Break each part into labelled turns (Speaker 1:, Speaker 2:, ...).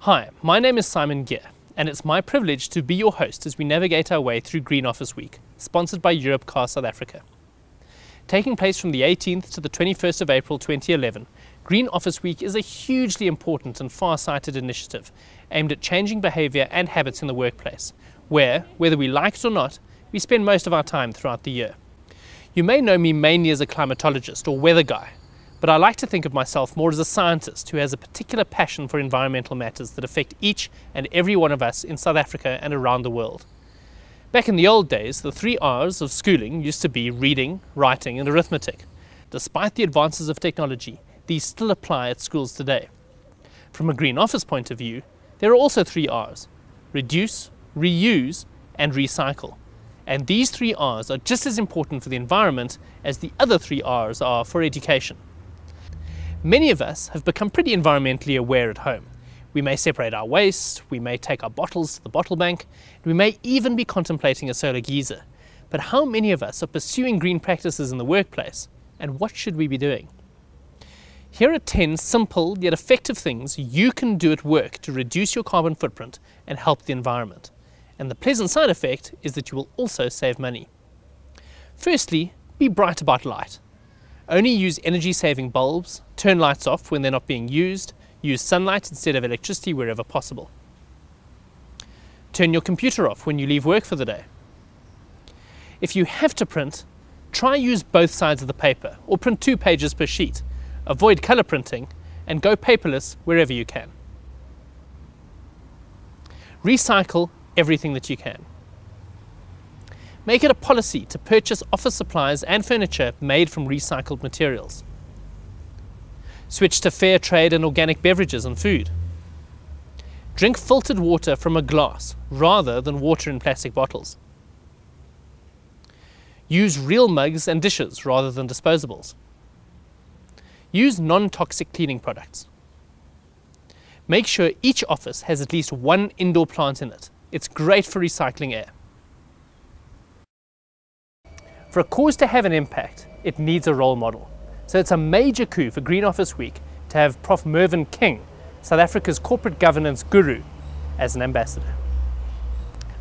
Speaker 1: Hi, my name is Simon Gear, and it's my privilege to be your host as we navigate our way through Green Office Week, sponsored by Europcar South Africa. Taking place from the 18th to the 21st of April 2011, Green Office Week is a hugely important and far-sighted initiative aimed at changing behaviour and habits in the workplace, where, whether we like it or not, we spend most of our time throughout the year. You may know me mainly as a climatologist or weather guy, but I like to think of myself more as a scientist who has a particular passion for environmental matters that affect each and every one of us in South Africa and around the world. Back in the old days, the 3 R's of schooling used to be reading, writing and arithmetic. Despite the advances of technology, these still apply at schools today. From a Green Office point of view, there are also 3 R's: reduce, reuse and recycle. And these 3 R's are just as important for the environment as the other 3 R's are for education. Many of us have become pretty environmentally aware at home. We may separate our waste, we may take our bottles to the bottle bank, and we may even be contemplating a solar geyser. But how many of us are pursuing green practices in the workplace, and what should we be doing? Here are 10 simple yet effective things you can do at work to reduce your carbon footprint and help the environment. And the pleasant side effect is that you will also save money. Firstly, be bright about light. Only use energy-saving bulbs, turn lights off when they're not being used, use sunlight instead of electricity wherever possible. Turn your computer off when you leave work for the day. If you have to print, try use both sides of the paper or print 2 pages per sheet. Avoid colour printing and go paperless wherever you can. Recycle everything that you can. Make it a policy to purchase office supplies and furniture made from recycled materials. Switch to fair trade and organic beverages and food. Drink filtered water from a glass rather than water in plastic bottles. Use real mugs and dishes rather than disposables. Use non-toxic cleaning products. Make sure each office has at least 1 indoor plant in it. It's great for recycling air. For a cause to have an impact, it needs a role model. So it's a major coup for Green Office Week to have Prof. Mervyn King, South Africa's corporate governance guru, as an ambassador.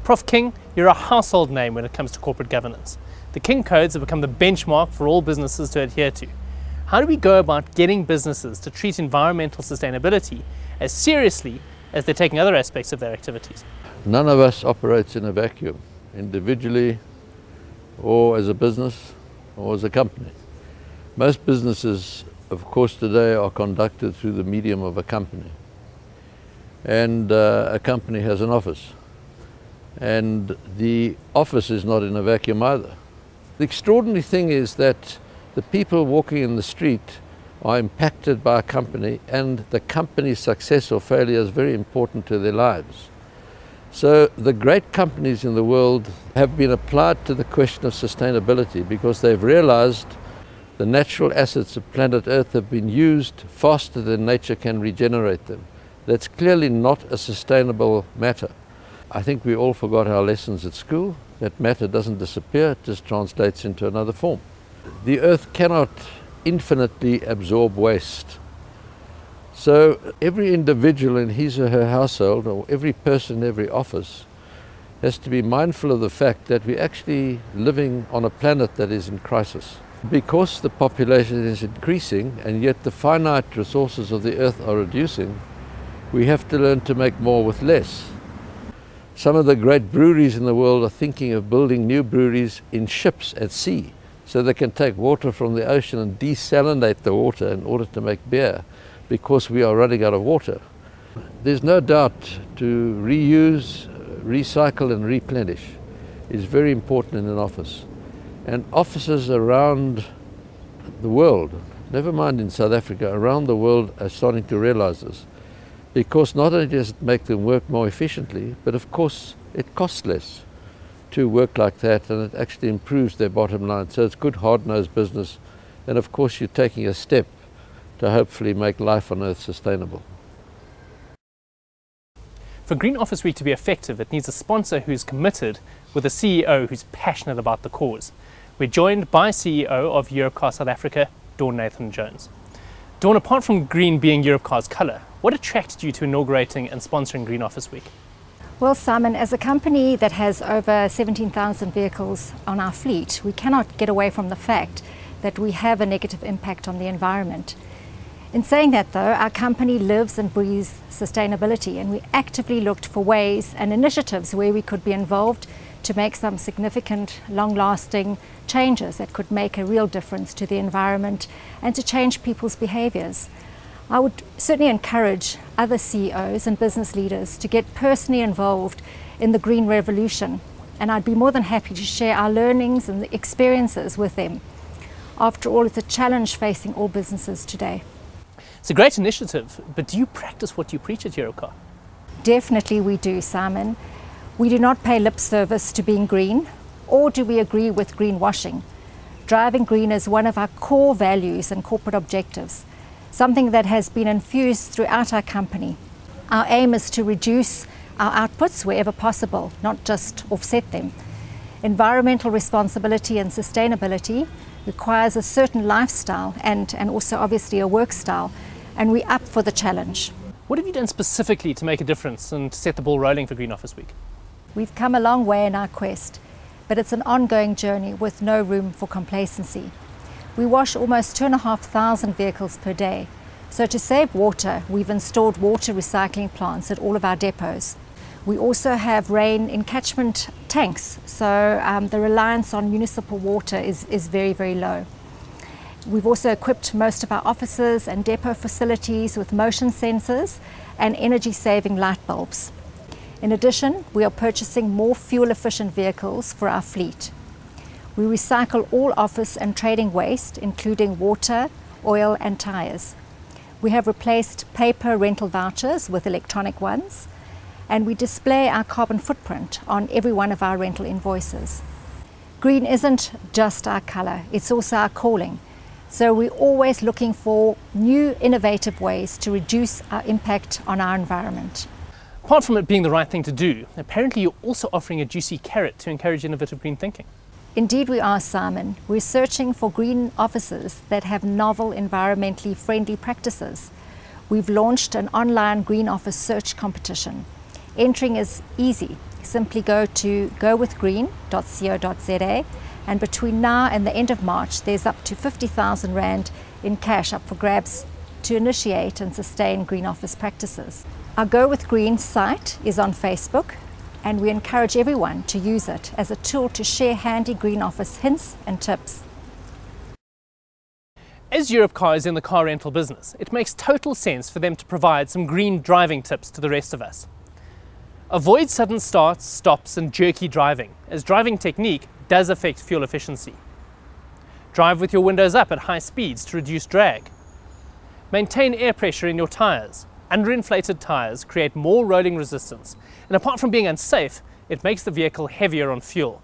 Speaker 1: Prof. King, you're a household name when it comes to corporate governance. The King Codes have become the benchmark for all businesses to adhere to. How do we go about getting businesses to treat environmental sustainability as seriously as they're taking other aspects of their activities?
Speaker 2: None of us operates in a vacuum, individually or as a business or as a company. Most businesses, of course, today are conducted through the medium of a company. And a company has an office. And the office is not in a vacuum either. The extraordinary thing is that the people walking in the street are impacted by a company, and the company's success or failure is very important to their lives. So the great companies in the world have been applied to the question of sustainability because they've realized the natural assets of planet Earth have been used faster than nature can regenerate them. That's clearly not a sustainable matter. I think we all forgot our lessons at school. That matter doesn't disappear, it just translates into another form. The Earth cannot infinitely absorb waste. So every individual in his or her household, or every person in every office, has to be mindful of the fact that we're actually living on a planet that is in crisis. Because the population is increasing and yet the finite resources of the earth are reducing, we have to learn to make more with less. Some of the great breweries in the world are thinking of building new breweries in ships at sea, so they can take water from the ocean and desalinate the water in order to make beer, because we are running out of water. There's no doubt to reuse, recycle and replenish is very important in an office. And offices around the world, never mind in South Africa, around the world are starting to realize this. Because not only does it make them work more efficiently, but of course it costs less to work like that, and it actually improves their bottom line. So it's good hard-nosed business, and of course you're taking a step to hopefully make life on Earth sustainable.
Speaker 1: For Green Office Week to be effective, it needs a sponsor who's committed with a CEO who's passionate about the cause. We're joined by CEO of Europcar South Africa, Dawn Nathan-Jones. Dawn, apart from green being Europcar's colour, What attracted you to inaugurating and sponsoring Green Office Week?
Speaker 3: Well, Simon, as a company that has over 17,000 vehicles on our fleet, we cannot get away from the fact that we have a negative impact on the environment. In saying that though, our company lives and breathes sustainability, and we actively looked for ways and initiatives where we could be involved to make some significant, long-lasting changes that could make a real difference to the environment and to change people's behaviours. I would certainly encourage other CEOs and business leaders to get personally involved in the green revolution, and I'd be more than happy to share our learnings and experiences with them. After all, it's a challenge facing all businesses today.
Speaker 1: It's a great initiative, but do you practice what you preach at Europcar?
Speaker 3: Definitely we do, Simon. We do not pay lip service to being green, or do we agree with greenwashing. Driving green is one of our core values and corporate objectives, something that has been infused throughout our company. Our aim is to reduce our outputs wherever possible, not just offset them. Environmental responsibility and sustainability requires a certain lifestyle and also obviously a work style, and we're up for the challenge.
Speaker 1: What have you done specifically to make a difference and to set the ball rolling for Green Office Week?
Speaker 3: We've come a long way in our quest, but it's an ongoing journey with no room for complacency. We wash almost 2,500 vehicles per day, so to save water, we've installed water recycling plants at all of our depots. We also have rain in catchment tanks, so the reliance on municipal water is very, very low. We've also equipped most of our offices and depot facilities with motion sensors and energy-saving light bulbs. In addition, we are purchasing more fuel-efficient vehicles for our fleet. We recycle all office and trading waste, including water, oil and tyres. We have replaced paper rental vouchers with electronic ones, and we display our carbon footprint on every one of our rental invoices. Green isn't just our colour, it's also our calling. So we're always looking for new innovative ways to reduce our impact on our environment.
Speaker 1: Apart from it being the right thing to do, apparently you're also offering a juicy carrot to encourage innovative green thinking.
Speaker 3: Indeed we are, Simon. We're searching for green offices that have novel, environmentally friendly practices. We've launched an online green office search competition. Entering is easy. Simply go to gowithgreen.co.za, and between now and the end of March there's up to 50,000 Rand in cash up for grabs to initiate and sustain green office practices. Our Go With Green site is on Facebook, and we encourage everyone to use it as a tool to share handy green office hints and tips.
Speaker 1: As Europcar is in the car rental business, it makes total sense for them to provide some green driving tips to the rest of us. Avoid sudden starts, stops and jerky driving, as driving technique does affect fuel efficiency. Drive with your windows up at high speeds to reduce drag. Maintain air pressure in your tyres. Underinflated tyres create more rolling resistance, and apart from being unsafe, it makes the vehicle heavier on fuel.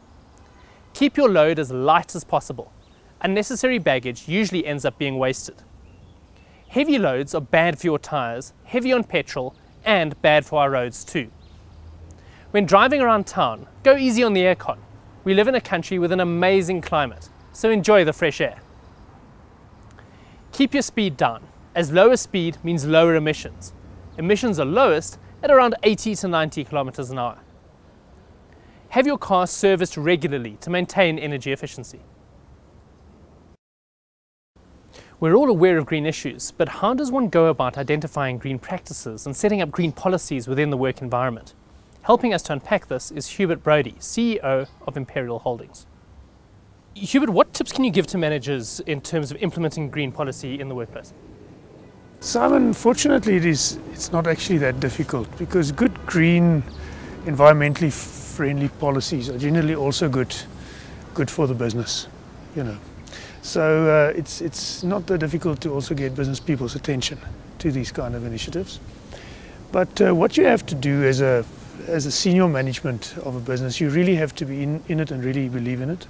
Speaker 1: Keep your load as light as possible. Unnecessary baggage usually ends up being wasted. Heavy loads are bad for your tyres, heavy on petrol, and bad for our roads too. When driving around town, go easy on the aircon. We live in a country with an amazing climate, so enjoy the fresh air. Keep your speed down, as lower speed means lower emissions. Emissions are lowest at around 80 to 90 kilometers an hour. Have your car serviced regularly to maintain energy efficiency. We're all aware of green issues, but how does one go about identifying green practices and setting up green policies within the work environment? Helping us to unpack this is Hubert Brody, CEO of Imperial Holdings. Hubert, what tips can you give to managers in terms of implementing green policy in the workplace?
Speaker 4: Simon, fortunately it's not actually that difficult, because good green, environmentally friendly policies are generally also good for the business, you know. So it's not that difficult to also get business people's attention to these kind of initiatives. But what you have to do as a senior management of a business, you really have to be in it and really believe in it.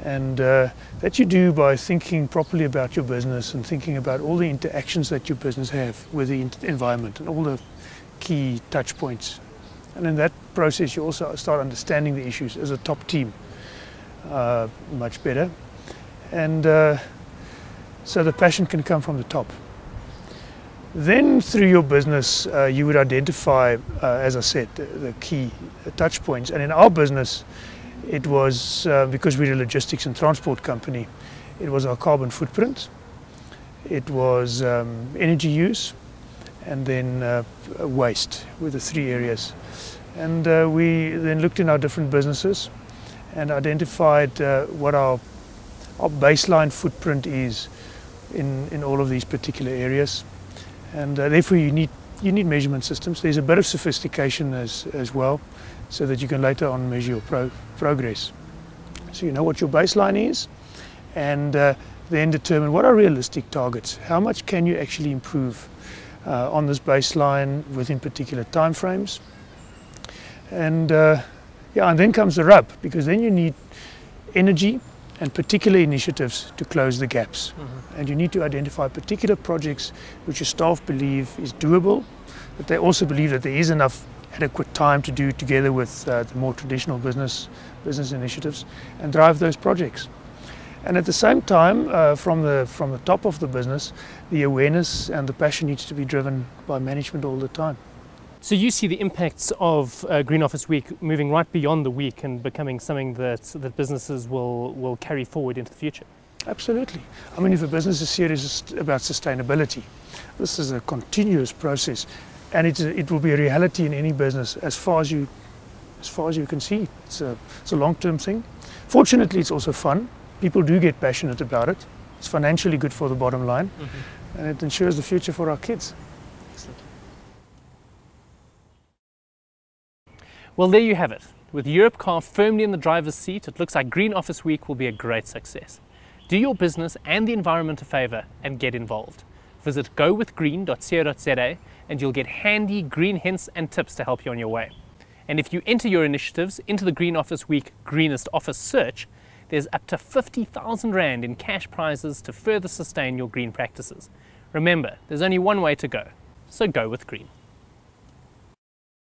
Speaker 4: And that you do by thinking properly about your business and thinking about all the interactions that your business have with the environment and all the key touch points. And in that process you also start understanding the issues as a top team much better. And so the passion can come from the top. Then through your business, you would identify, as I said, the key touch points. And in our business, it was, because we're a logistics and transport company, it was our carbon footprint, it was energy use, and then waste were the three areas. And we then looked in our different businesses and identified what our baseline footprint is in all of these particular areas. And therefore you need measurement systems. There's a bit of sophistication as well, so that you can later on measure your progress. So you know what your baseline is, and then determine what are realistic targets. How much can you actually improve on this baseline within particular time frames? And and then comes the rub, because then you need energy and particular initiatives to close the gaps. Mm-hmm. And you need to identify particular projects which your staff believe is doable, but they also believe that there is enough adequate time to do together with the more traditional business initiatives, and drive those projects. And at the same time, from the top of the business, the awareness and the passion needs to be driven by management all the time.
Speaker 1: So you see the impacts of Green Office Week moving right beyond the week and becoming something that businesses will carry forward into the future?
Speaker 4: Absolutely. I mean, if a business is serious about sustainability, this is a continuous process, and it will be a reality in any business as far as you can see. It's a long-term thing. Fortunately, it's also fun. People do get passionate about it. It's financially good for the bottom line, mm-hmm. and it ensures the future for our kids.
Speaker 1: Excellent. Well, there you have it. With Europcar firmly in the driver's seat, it looks like Green Office Week will be a great success. Do your business and the environment a favour and get involved. Visit gowithgreen.co.za and you'll get handy green hints and tips to help you on your way. And if you enter your initiatives into the Green Office Week Greenest Office search, there's up to 50,000 Rand in cash prizes to further sustain your green practices. Remember, there's only one way to go, so go with green.